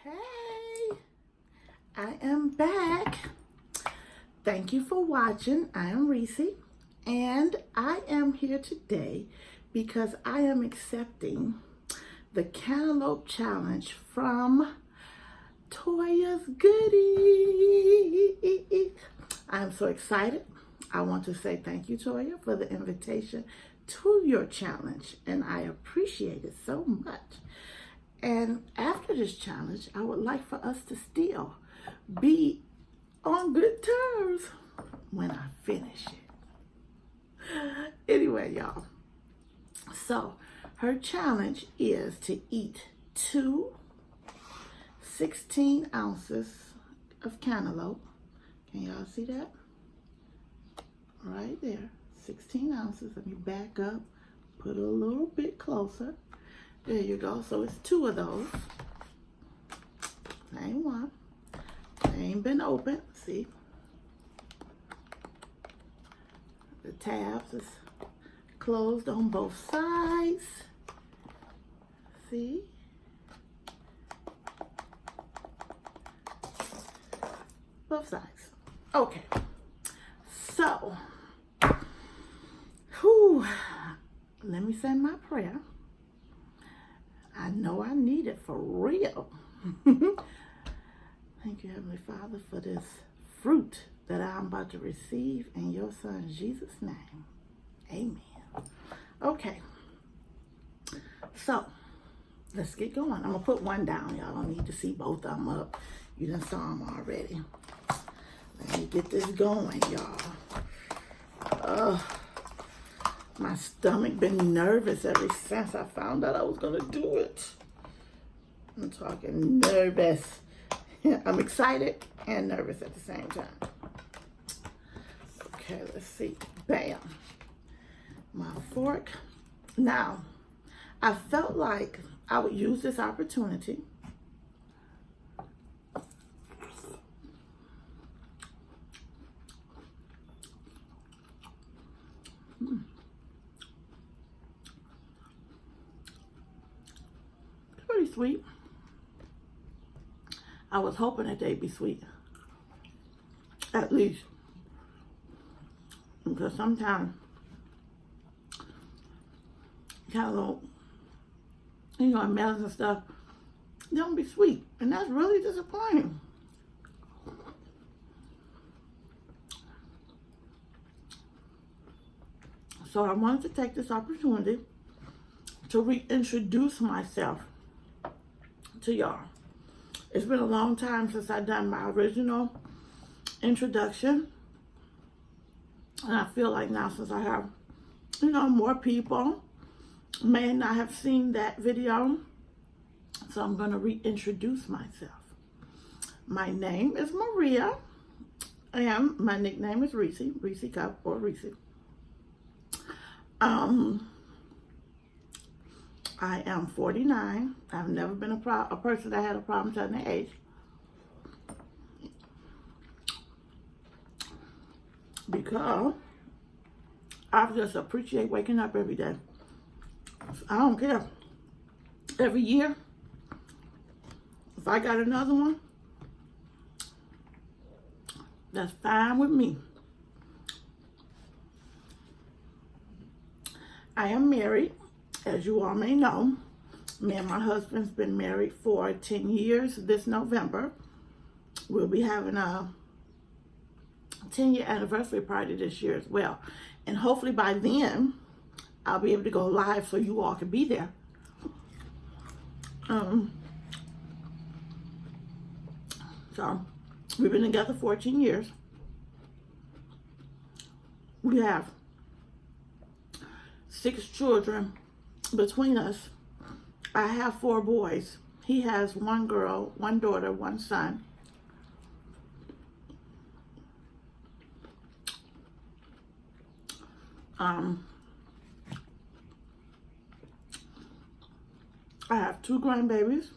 Hey, I am back. Thank you for watching. I am Reese, and I am here today because I am accepting the cantaloupe challenge from Toya's Goodies. I'm so excited. I want to say thank you, Toya, for the invitation to your challenge, and I appreciate it so much. And after this challenge, I would like for us to still be on good terms when I finish it. Anyway, y'all. So, her challenge is to eat 16 ounces of cantaloupe. Can y'all see that? Right there. 16 ounces. Let me back up. Put it a little bit closer. There you go. So it's 2 of those. Ain't one. They ain't been opened. See? The tabs is closed on both sides. See? Both sides. Okay. So, let me say my prayer. I know I need it for real. Thank you, Heavenly Father, for this fruit that I'm about to receive in your Son, Jesus' name. Amen. Okay. So, let's get going. I'm going to put one down. Y'all don't need to see both of them up. You done saw them already. Let me get this going, y'all. My stomach been nervous ever since I found out I was going to do it. I'm talking nervous. I'm excited and nervous at the same time. Okay, let's see. Bam. My fork. Now, I felt like I would use this opportunity pretty sweet. I was hoping that they'd be sweet. At least. Because sometimes cantaloupe, and melons and stuff, they don't be sweet. And that's really disappointing. So I wanted to take this opportunity to reintroduce myself to y'all. It's been a long time since I've done my original introduction. And I feel like now, since I have, more people may not have seen that video, so I'm going to reintroduce myself. My name is Maria, and my nickname is Reese, Reese Cup or Reese. I am 49. I've never been a person that had a problem telling their age. Because I just appreciate waking up every day. I don't care. Every year, if I got another one, that's fine with me. I am married. As you all may know, me and my husband's been married for 10 years this November. We'll be having a 10-year anniversary party this year as well. And hopefully by then, I'll be able to go live so you all can be there. So, we've been together 14 years. We have 6 children between us. I have 4 boys. He has 1 girl, 1 daughter, 1 son. I have 2 grandbabies,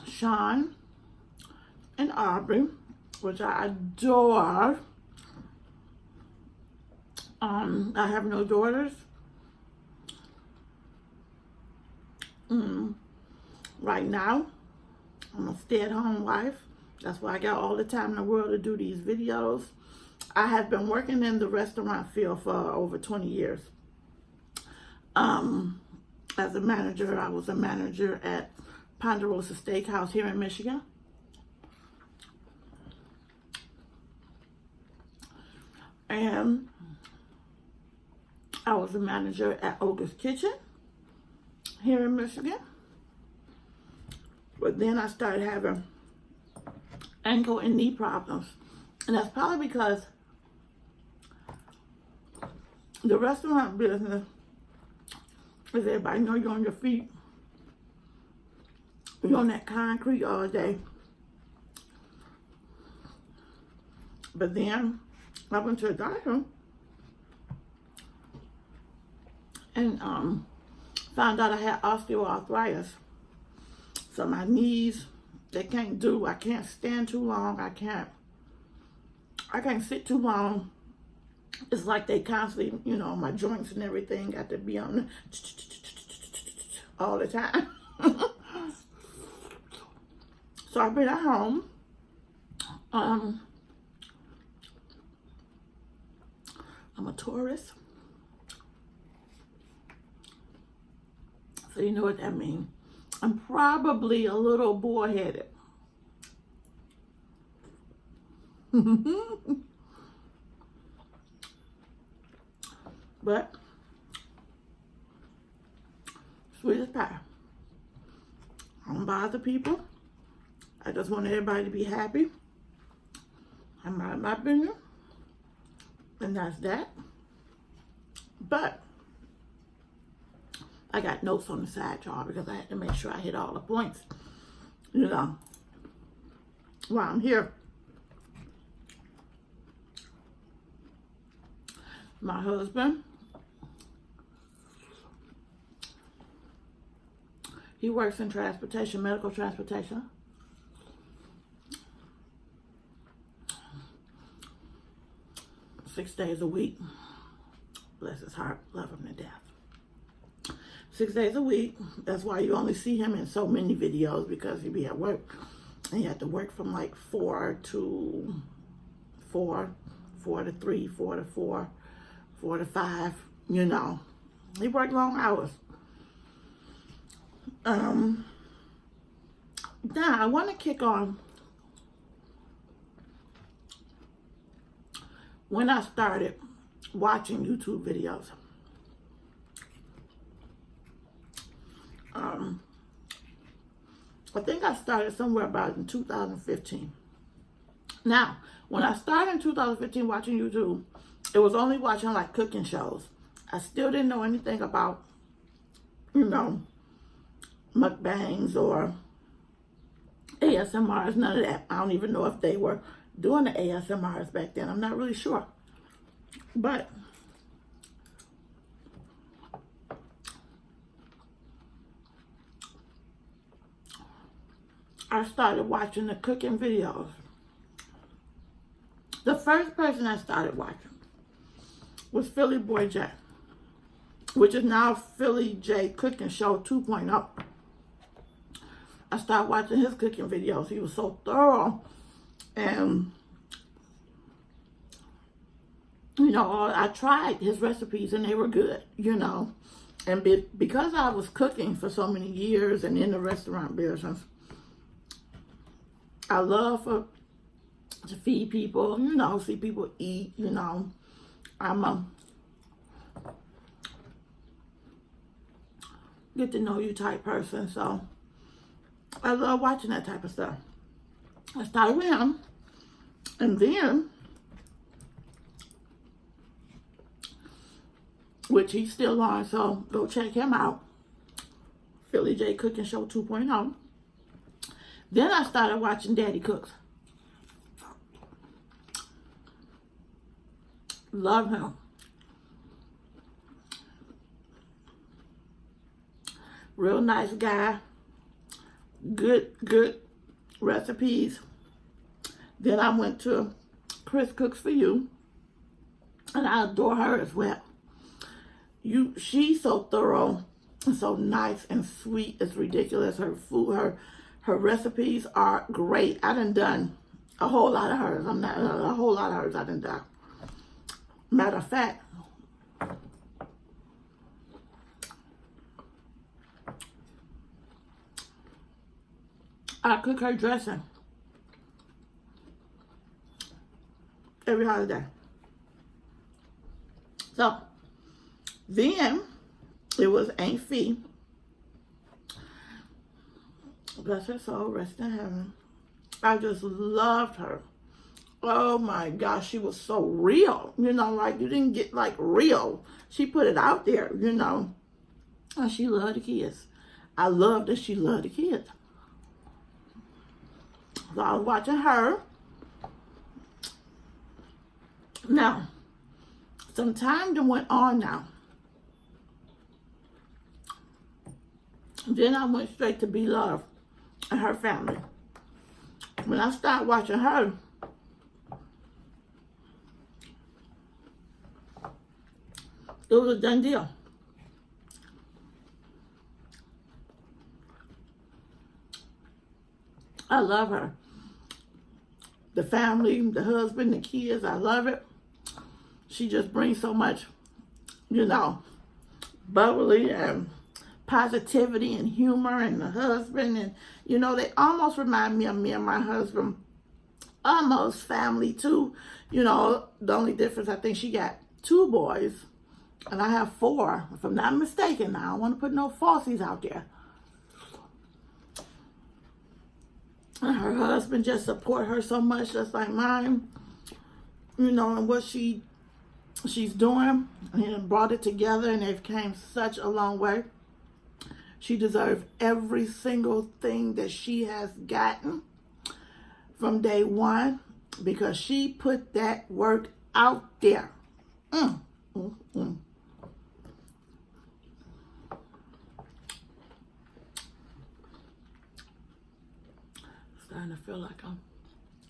Sean and Aubrey, which I adore. I have no daughters. Right now, I'm a stay-at-home wife. That's why I got all the time in the world to do these videos. I have been working in the restaurant field for over 20 years. As a manager, I was a manager at Ponderosa Steakhouse here in Michigan. And I was a manager at Olga's Kitchen here in Michigan. But then I started having ankle and knee problems. And that's probably because the restaurant business, as everybody know, you're on your feet. You're on that concrete all day. But then I went to a doctor and found out I had osteoarthritis. So my knees, I can't stand too long. I can't sit too long. It's like they constantly, you know, my joints and everything got to be on all the time. So I've been at home. I'm a tourist. So you know what that means. I'm probably a little bored-headed. But sweet as pie. I don't bother people. I just want everybody to be happy. I mind my business. And that's that. But I got notes on the side, y'all, because I had to make sure I hit all the points, you know, while I'm here. My husband, he works in transportation, medical transportation. Six days a week. Bless his heart, love him to death. 6 days a week. That's why you only see him in so many videos, because he be at work. And he had to work from like 4 to 4, 4 to 3, 4 to 4, 4 to 5, you know. He worked long hours. Now I want to kick on when I started watching YouTube videos. I think I started somewhere about in 2015. Now, when I started in 2015 watching YouTube, it was only watching like cooking shows. I still didn't know anything about, you know, mukbangs or ASMRs, none of that. I don't even know if they were doing the ASMRs back then. I'm not really sure. But I started watching the cooking videos. The first person I started watching was Philly Boy J, which is now Philly J Cooking Show 2.0. I started watching his cooking videos. He was so thorough. And, you know, I tried his recipes and they were good, you know. And because I was cooking for so many years and in the restaurant business, I love to feed people, you know, see people eat, you know. I'm a get to know you type person, so I love watching that type of stuff. I started with him, and then, which he's still on, so go check him out, Philly J Cooking Show 2.0. Then I started watching Daddy Cooks. Love him. Real nice guy. Good recipes. Then I went to Chris Cooks For You, and I adore her as well. She's so thorough so nice and sweet. It's ridiculous. Her food, her recipes are great. I done a whole lot of hers. A whole lot of hers I done. Matter of fact, I cook her dressing every holiday. So then it was Aunt Fee. Bless her soul, rest in heaven. I just loved her. Oh my gosh, she was so real. You know, like you didn't get like real. She put it out there, you know. And she loved the kids. I love that she loved the kids. So I was watching her. Now, some time went on now. Then I went straight to Be Loved and her family. When I started watching her, it was a done deal. I love her. The family, the husband, the kids, I love it. She just brings so much, you know, bubbly and positivity and humor, and the husband, and you know, they almost remind me of me and my husband. Almost family too. You know, the only difference, I think she got 2 boys and I have 4, if I'm not mistaken. Now I don't want to put no falsies out there. And her husband just support her so much, just like mine, you know, and what she's doing, and brought it together, and they've came such a long way. She deserves every single thing that she has gotten from day one, because she put that work out there. Starting to feel like I'm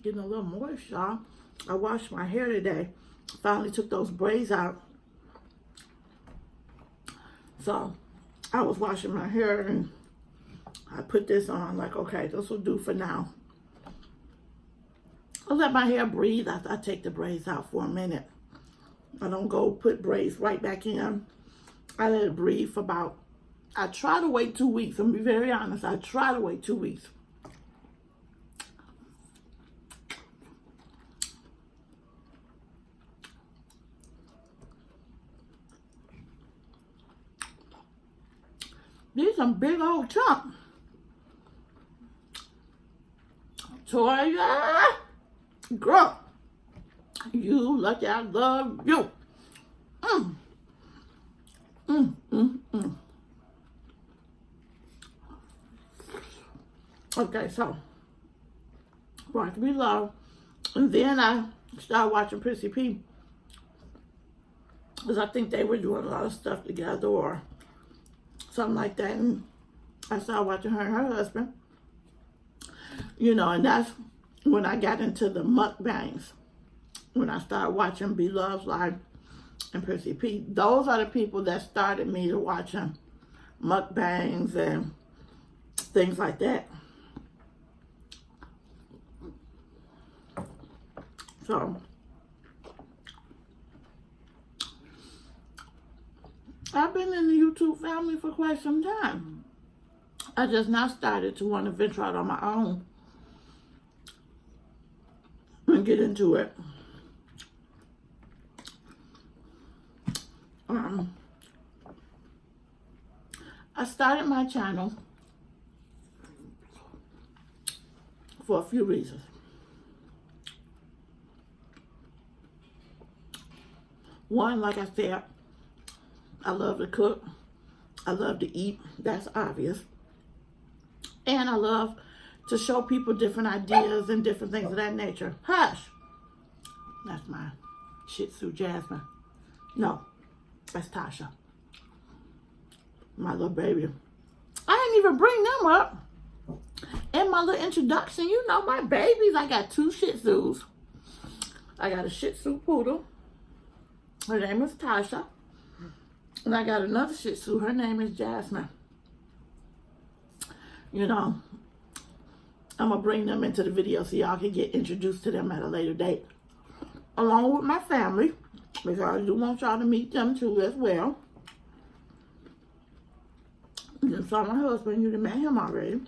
getting a little moist, y'all. I washed my hair today. Finally took those braids out. So I was washing my hair and I put this on, like, okay, this will do for now. I let my hair breathe after I take the braids out for a minute. I don't go put braids right back in. I let it breathe for about, I try to wait 2 weeks. I'm gonna be very honest. I try to wait 2 weeks. These some big old chunks. Toya, girl, you lucky, I love you. Okay, so watch Be Loved, and then I started watching Prissy P, because I think they were doing a lot of stuff together or something like that, and I started watching her and her husband, you know, and that's when I got into the mukbangs, when I started watching Be Loved Live and Prissy P. Those are the people that started me to watching mukbangs and things like that. So I've been in the YouTube family for quite some time. I just now started to want to venture out on my own and get into it. I started my channel for a few reasons. One, like I said, I love to cook. I love to eat. That's obvious. And I love to show people different ideas and different things of that nature. Hush! That's my Shih Tzu Jasmine. No, that's Tasha. My little baby. I didn't even bring them up in my little introduction. You know, my babies. I got 2 Shih Tzus. I got a Shih Tzu poodle. Her name is Tasha. And I got another Shih Tzu. Her name is Jasmine. You know, I'm going to bring them into the video so y'all can get introduced to them at a later date. Along with my family, because I do want y'all to meet them too as well. You saw my husband, you done met him already.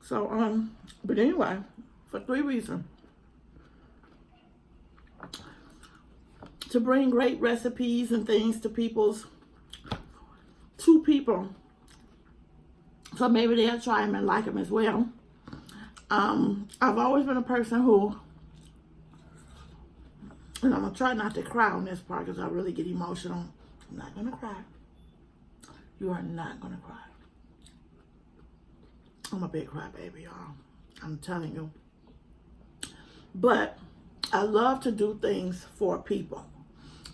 So, but anyway, for 3 reasons. To bring great recipes and things to people. So maybe they'll try them and like them as well. I've always been a person who, and I'm going to try not to cry on this part because I really get emotional. I'm not going to cry. You are not going to cry. I'm a big crybaby, y'all. I'm telling you. But I love to do things for people.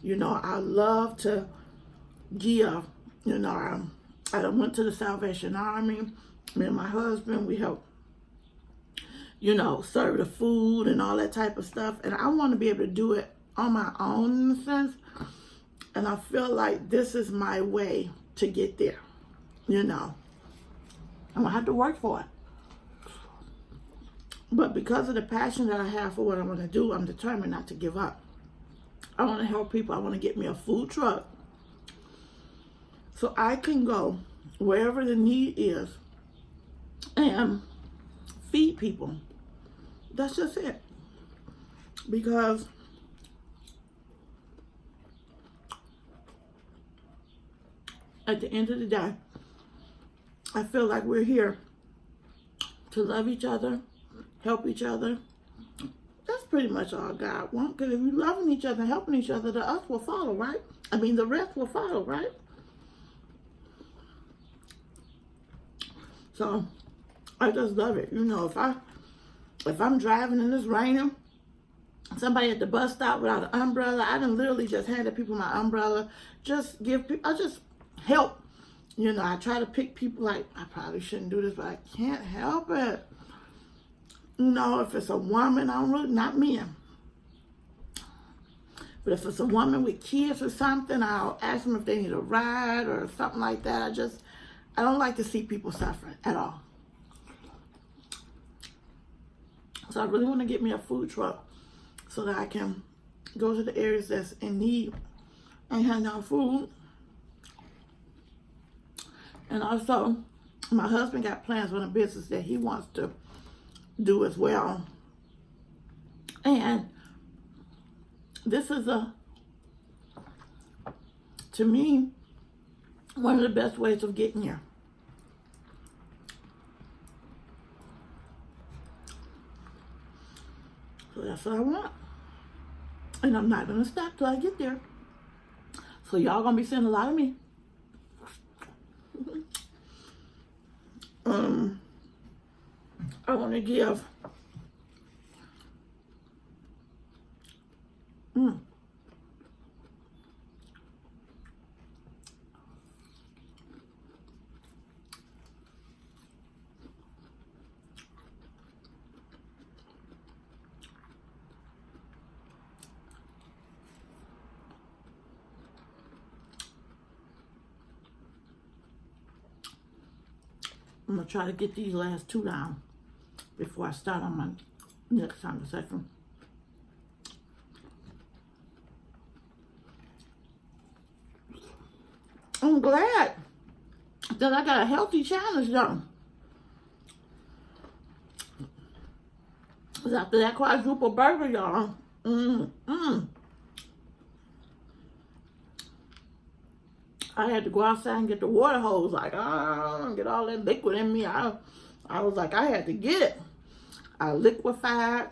You know, I love to give. You know, I went to the Salvation Army. Me and my husband, we helped, you know, serve the food and all that type of stuff. And I want to be able to do it on my own in a sense. And I feel like this is my way to get there. You know, I'm going to have to work for it. But because of the passion that I have for what I want to do, I'm determined not to give up. I want to help people. I want to get me a food truck so I can go wherever the need is and feed people. That's just it. Because at the end of the day, I feel like we're here to love each other, help each other. That's pretty much all God wants. Because if you're loving each other, helping each other, the us will follow, right? I mean, the rest will follow, right? So, I just love it. You know, if I'm driving and it's raining, somebody at the bus stop without an umbrella, I done literally just handed people my umbrella. Just give people, I just help. You know, I try to pick people like, I probably shouldn't do this, but I can't help it. You know, if it's a woman, I don't really, not men. But if it's a woman with kids or something, I'll ask them if they need a ride or something like that. I don't like to see people suffering at all. So I really want to get me a food truck so that I can go to the areas that's in need and hand out food. And also, my husband got plans for a business that he wants to do as well. And this is to me, one of the best ways of getting here. So that's what I want. And I'm not going to stop till I get there. So y'all going to be seeing a lot of me. I want to give I'm going to try to get these last 2 down before I start on my next conversation. I'm glad that I got a healthy challenge though. Because after that quadruple burger, y'all, I had to go outside and get the water hose, like, get all that liquid in me. I was like, I had to get it. I liquefied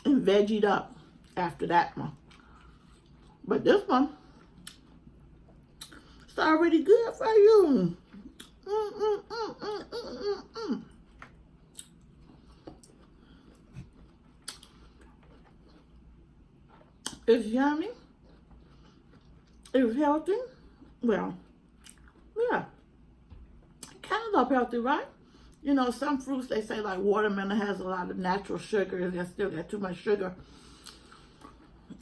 and veggied up after that one. But this one, it's already good for you. It's yummy. It's healthy. Well, yeah. Cantaloupe healthy, right? You know, some fruits, they say like watermelon has a lot of natural sugar. They still got too much sugar.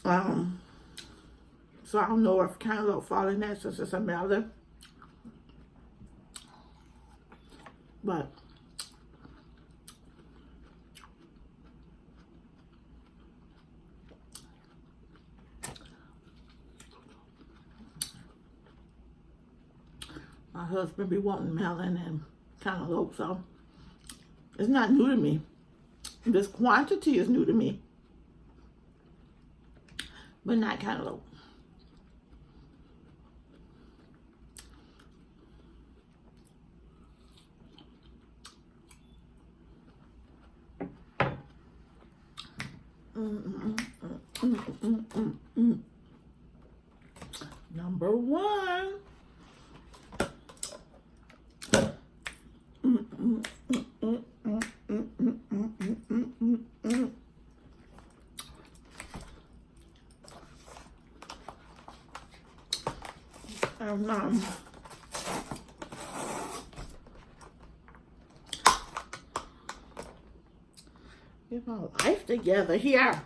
So So I don't know if cantaloupe fall in that since it's a melon. But my husband be wanting melon and cantaloupe, so it's not new to me. This quantity is new to me, but not cantaloupe. Number one. Get my life together here.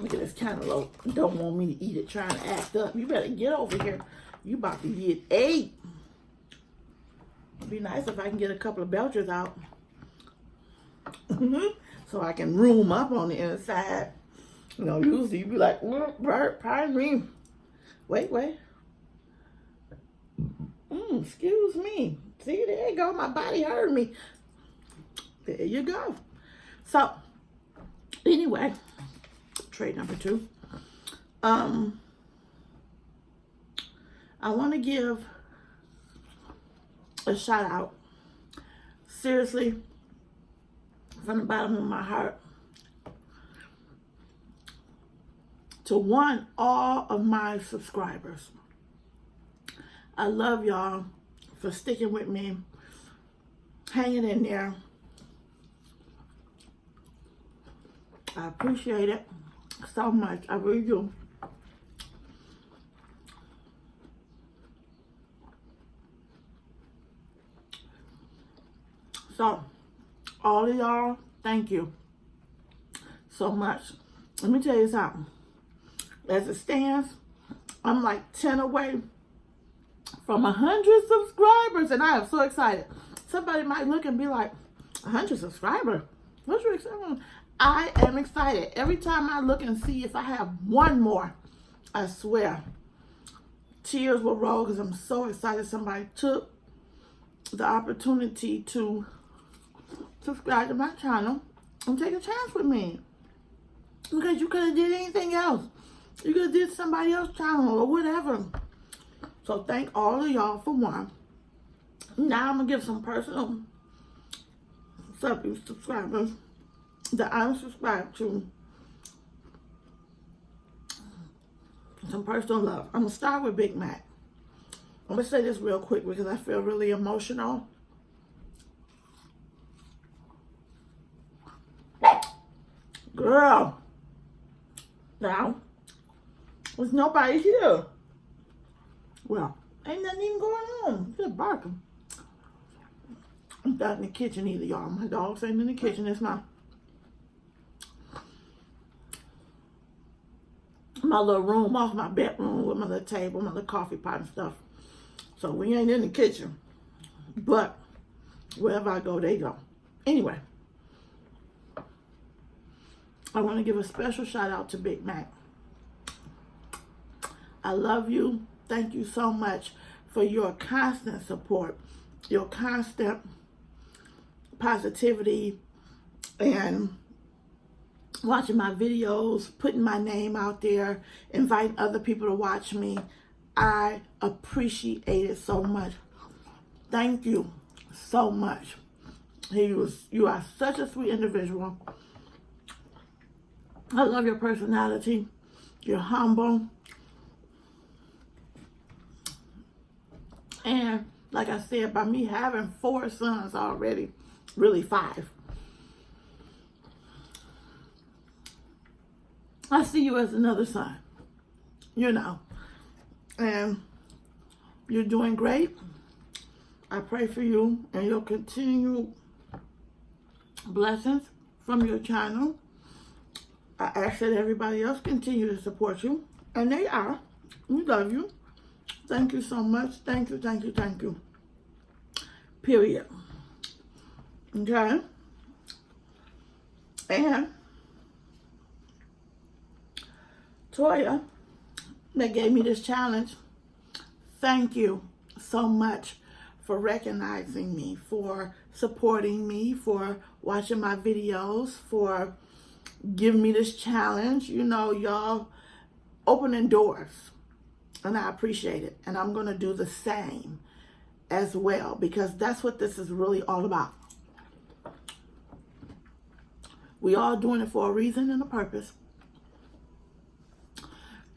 Look at this cantaloupe. Don't want me to eat it, trying to act up. You better get over here. You about to get ate. It'd be nice if I can get a couple of belchers out. So I can room up on the inside. You know, usually you be like, pardon me. Wait. Excuse me. See, there you go. My body heard me. There you go. So, anyway, tray number 2. I want to give a shout out, seriously, from the bottom of my heart, to all of my subscribers. I love y'all for sticking with me, hanging in there. I appreciate it so much. I really do. So, all of y'all, thank you so much. Let me tell you something. As it stands, I'm like 10 away from 100 subscribers, and I am so excited. Somebody might look and be like, 100 subscribers? What's your excitement? I am excited. Every time I look and see if I have one more, I swear, tears will roll because I'm so excited somebody took the opportunity to subscribe to my channel and take a chance with me. Because you could have did anything else. You could have did somebody else's channel or whatever. So thank all of y'all for one. Now I'm going to give some personal subscribers that I'm subscribed to some personal love. I'm going to start with Big Mac. I'm going to say this real quick because I feel really emotional. Girl, now, there's nobody here. Well, ain't nothing even going on. Just barking. I'm not in the kitchen either, y'all. My dogs ain't in the kitchen. It's my little room off my bedroom with my little table, my little coffee pot and stuff. So we ain't in the kitchen. But wherever I go, they go. Anyway, I want to give a special shout out to Big Mac. I love you. Thank you so much for your constant support, your constant positivity, and watching my videos, putting my name out there, inviting other people to watch me. I appreciate it so much. Thank you so much. You are such a sweet individual. I love your personality. You're humble. And like I said, by me having 4 sons already, really 5, I see you as another son, you know, and you're doing great. I pray for you and your continued blessings from your channel. I ask that everybody else continue to support you. And they are. We love you. Thank you so much. Thank you, thank you, thank you. Period. Okay? And Toya, that gave me this challenge, thank you so much for recognizing me, for supporting me, for watching my videos, for giving me this challenge. You know, y'all opening doors, and I appreciate it. And I'm going to do the same as well, because that's what this is really all about. We all doing it for a reason and a purpose.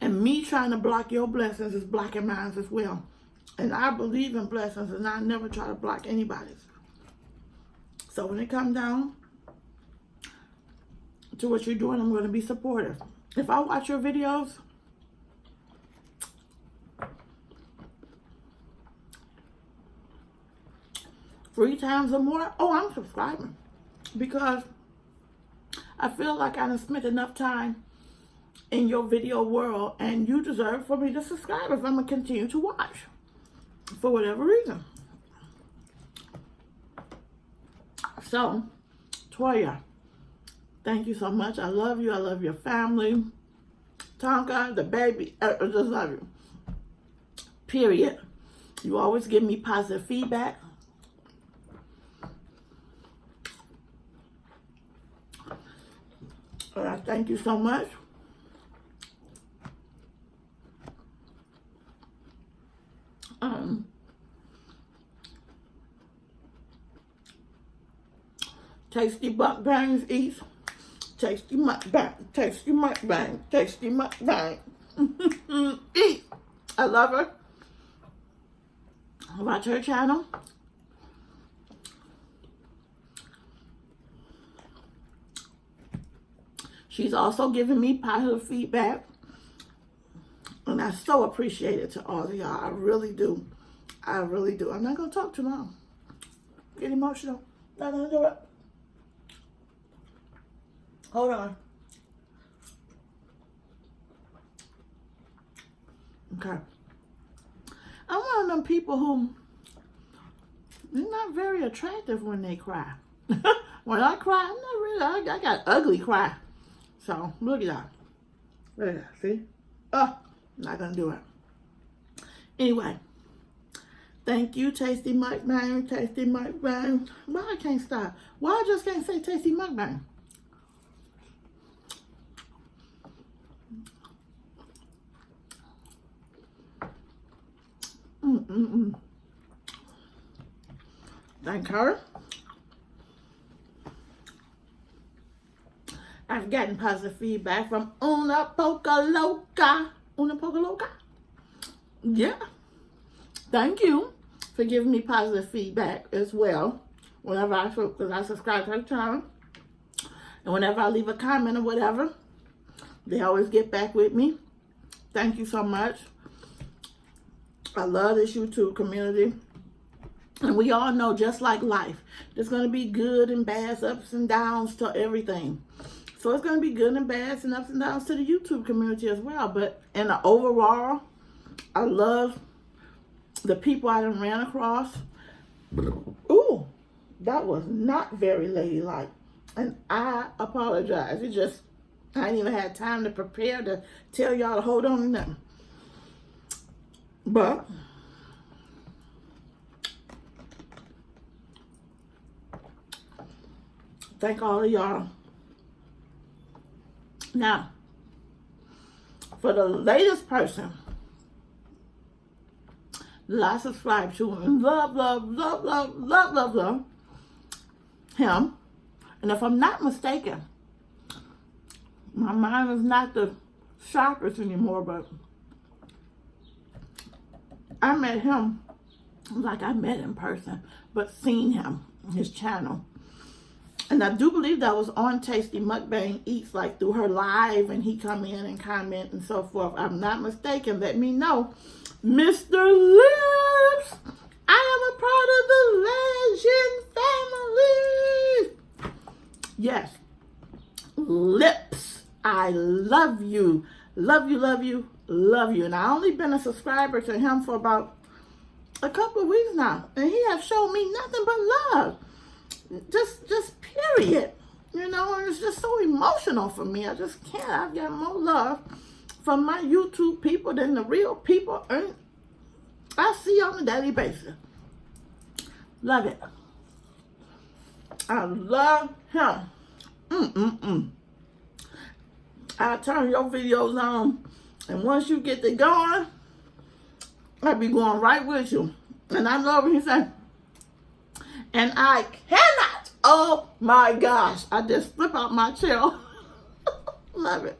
And me trying to block your blessings is blocking mine as well. And I believe in blessings, and I never try to block anybody's. So when it comes down to what you're doing, I'm going to be supportive. If I watch your videos, three times or more, oh, I'm subscribing. Because I feel like I done spent enough time in your video world, and you deserve for me to subscribe if I'm going to continue to watch. For whatever reason. So, Toya, thank you so much. I love you. I love your family. Tonka, the baby, I just love you. Period. You always give me positive feedback. And I thank you so much. Tasty mukbangs eats. Tasty mukbang. Tasty mukbang. Tasty mukbang. Eat. I love her. Watch her channel. She's also giving me positive feedback. And I so appreciate it to all of y'all. I really do. I really do. I'm not going to talk too long. Get emotional. Not going to do it. Hold on. Okay. I'm one of them people who, they're not very attractive when they cry. When I cry, I'm not really, I got ugly cry. So, look at that. Look at that, see? Oh, I'm not going to do it. Anyway, thank you, Tasty Mukbang, Tasty Mukbang. Why I can't stop? Why I just can't say Tasty Mukbang? Thank her. I've gotten positive feedback from Una Poca Loca. Una Poca Loca? Yeah. Thank you for giving me positive feedback as well. Whenever because I subscribe to her channel. And whenever I leave a comment or whatever, they always get back with me. Thank you so much. I love this YouTube community. And we all know, just like life, there's going to be good and bad, ups and downs to everything. So it's going to be good and bad and ups and downs to the YouTube community as well. But in the overall, I love the people I done ran across. Ooh, that was not very ladylike. And I apologize. It just, I didn't even have time to prepare to tell y'all to hold on to them. But thank all of y'all. Now, for the latest person that I subscribe to and love him, and if I'm not mistaken, my mind is not the sharpest anymore, but I met him like I met in person, but seen him, his channel. And I do believe that was on Tasty Mukbang Eats, like through her live, and he come in and comment and so forth. I'm not mistaken. Let me know. Mr. Lips, I am a part of the Legend family. Yes. Lips. I I love you. Love you, love you, love you. And I only been a subscriber to him for about a couple of weeks now. And he has shown me nothing but love. Just period. You know, and it's just so emotional for me. I just can't. I've got more love from my YouTube people than the real people I see on a daily basis. Love it. I love him. I turn your videos on, and once you get to going, I'll be going right with you. And I love what he said. And I cannot. Oh my gosh. I just flip out my chair. Love it.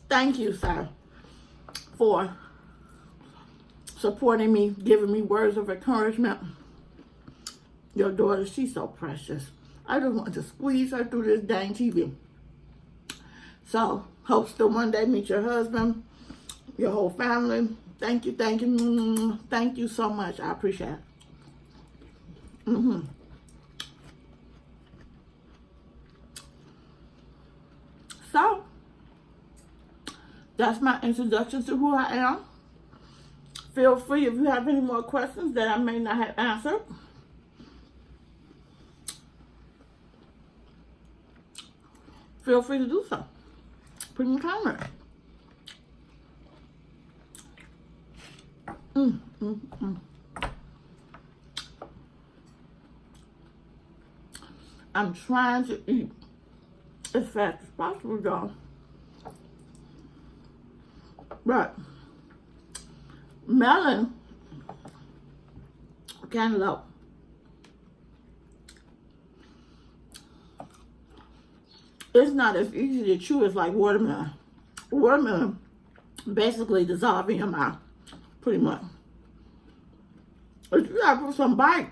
Thank you, sir, for supporting me, giving me words of encouragement. Your daughter, she's so precious. I just want to squeeze her through this dang TV. So, hope to one day meet your husband, your whole family. Thank you, thank you. Thank you so much. I appreciate it. So, that's my introduction to who I am. Feel free if you have any more questions that I may not have answered. Feel free to do so. Put in the comments. I'm trying to eat as fast as possible, y'all. But melon, cantaloupe, it's not as easy to chew as like watermelon. Watermelon basically dissolve in your mouth, pretty much. But you gotta put some bite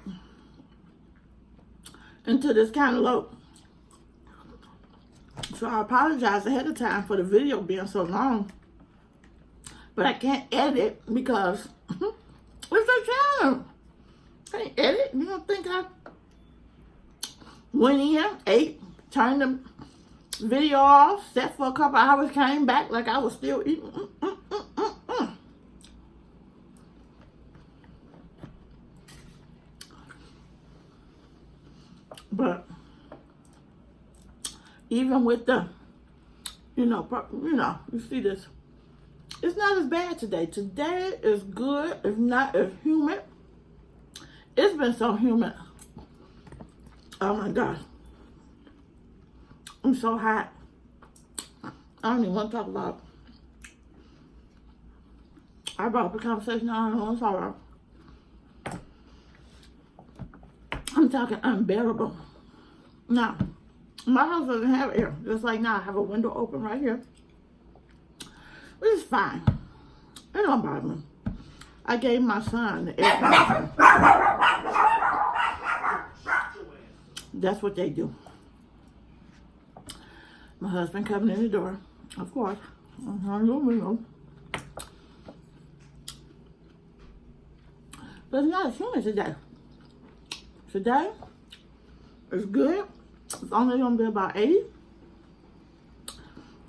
into this cantaloupe. So I apologize ahead of time for the video being so long. But I can't edit it because it's a challenge. I can't edit. You don't think I went in, ate, turned the video off, sat for a couple hours, came back like I was still eating. But even with the, you see this. It's not as bad today. Today is good. It's not as humid. It's been so humid. Oh my gosh. I'm so hot. I don't even want to talk about it. I brought up the conversation. I don't know what's all right. I'm talking unbearable. Now, my house doesn't have air. Just like now, I have a window open right here. Which is fine. It don't bother me. I gave my son the air conditioner. That's what they do. My husband coming in the door, of course. But it's not as humid today. Today is good. It's only going to be about 80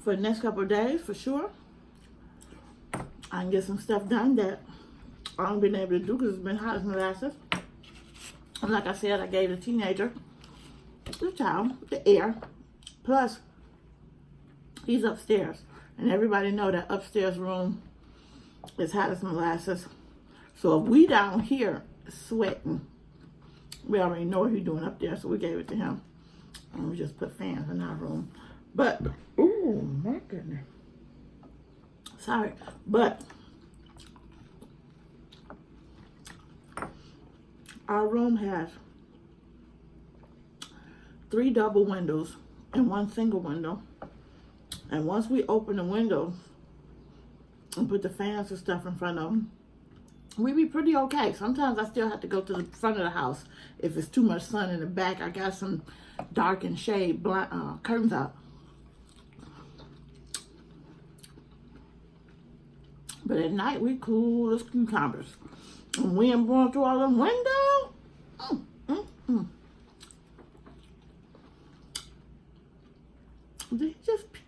for the next couple of days, for sure. I can get some stuff done that I haven't been able to do because it's been hot as molasses. And like I said, I gave the teenager the towel, the air. Plus, he's upstairs. And everybody know that upstairs room is hot as molasses. So if we down here sweating, we already know what he's doing up there. So we gave it to him. And we just put fans in our room. But, ooh, my goodness. Sorry, but our room has 3 double windows and 1 single window. And once we open the windows and put the fans and stuff in front of them, we be pretty okay. Sometimes I still have to go to the front of the house if it's too much sun in the back. I got some dark and shade curtains out. But at night, we cool as cucumbers. And wind blowing through all them windows. Did he just pee?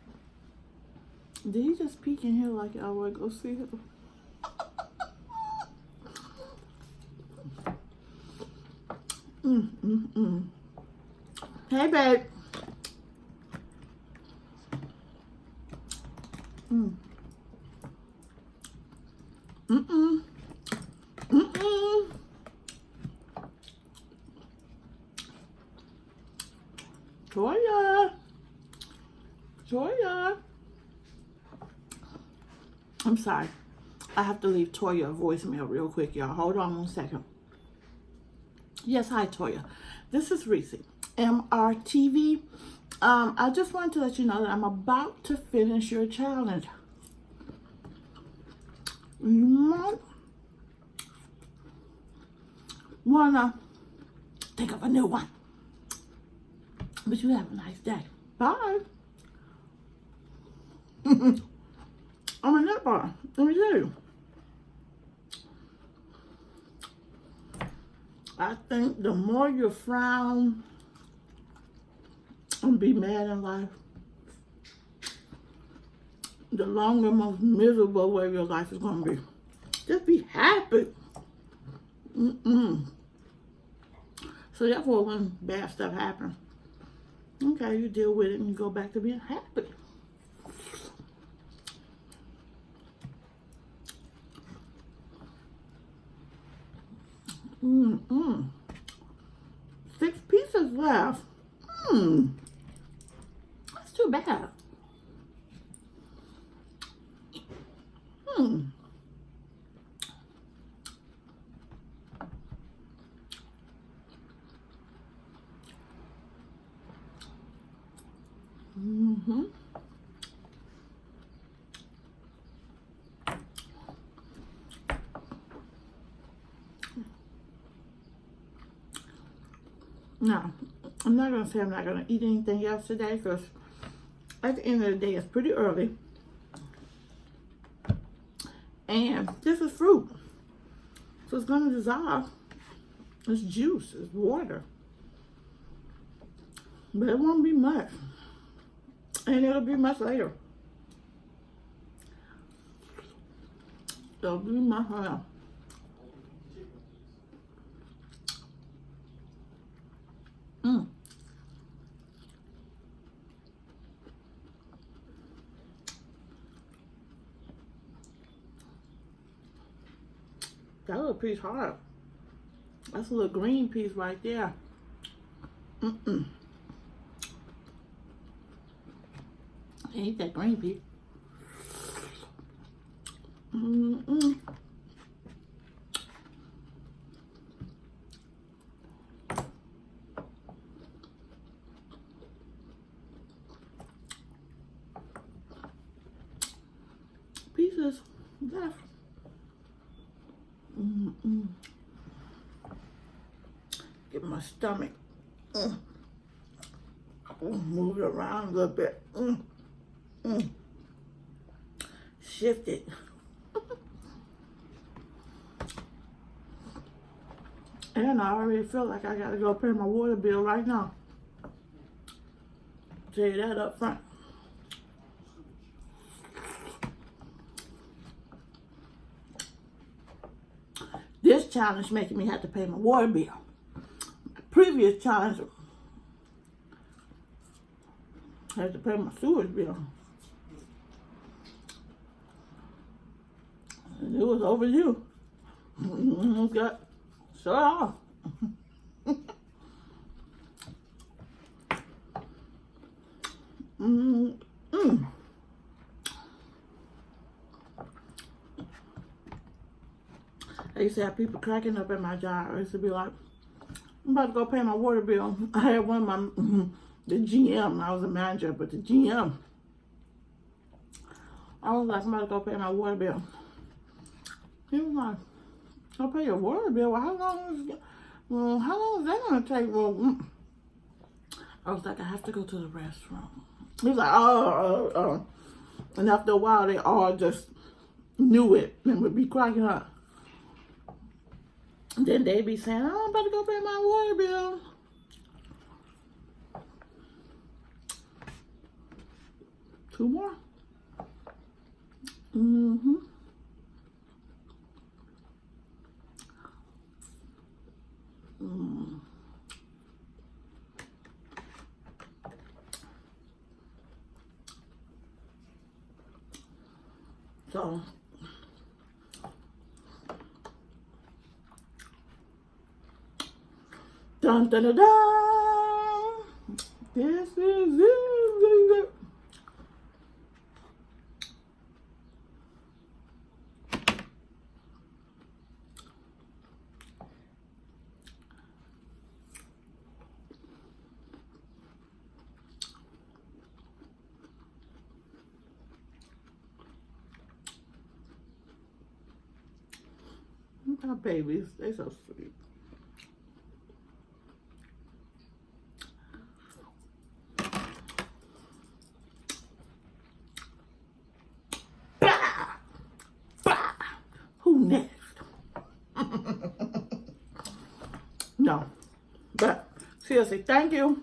peek in here like y'all want to go see her. Hey, babe. Toya. Toya. I'm sorry. I have to leave Toya a voicemail real quick, y'all. Hold on 1 second. Yes, hi, Toya. This is Reese, MRTV. I just wanted to let you know that I'm about to finish your challenge. You might wanna think of a new one. But you have a nice day. Bye. I'm a nut bar. Let me tell you. I think the more you frown and be mad in life, the longer, most miserable way your life is going to be. Just be happy. So therefore, when bad stuff happens, okay, you deal with it and you go back to being happy. Mm-mm. 6 pieces left. That's too bad. Now, I'm not going to say I'm not going to eat anything else today because at the end of the day, it's pretty early. And this is fruit. So it's going to dissolve. It's juice. It's water. But it won't be much. And it'll be much later. It'll be much later. That little piece hard. That's a little green piece right there. I hate that green piece. Pieces left. Get my stomach. Move it around a little bit. Shift it. And I already feel like I gotta go pay my water bill right now. Tell you that up front. This challenge making me have to pay my water bill. My previous challenge I had to pay my sewage bill. And it was overdue. Got shut off. I used to have people cracking up at my job. I used to be like, I'm about to go pay my water bill. I had one of my, the GM, I was a manager, but the GM, I was like, I'm about to go pay my water bill. He was like, go pay your water bill? Well, how long is that going to take? Well, I was like, I have to go to the restroom. He was like, oh. And after a while, they all just knew it and would be cracking up. Then they'd be saying, oh, I'm about to go pay my water bill. Two more. Mm-hmm. Mm. So, dun dun dun dun. This is it. My babies, they so sweet. Bah! Bah! Who next? No. But seriously, thank you.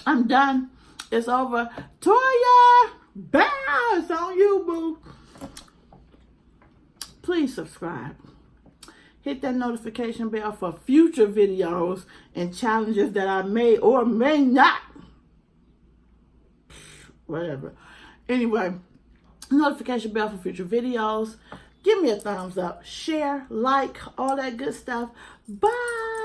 I'm done. It's over. Toya! Bah! It's on you, boo. Please subscribe. Hit that notification bell for future videos and challenges that I may or may not. Whatever. Anyway, notification bell for future videos. Give me a thumbs up. Share, like, all that good stuff. Bye.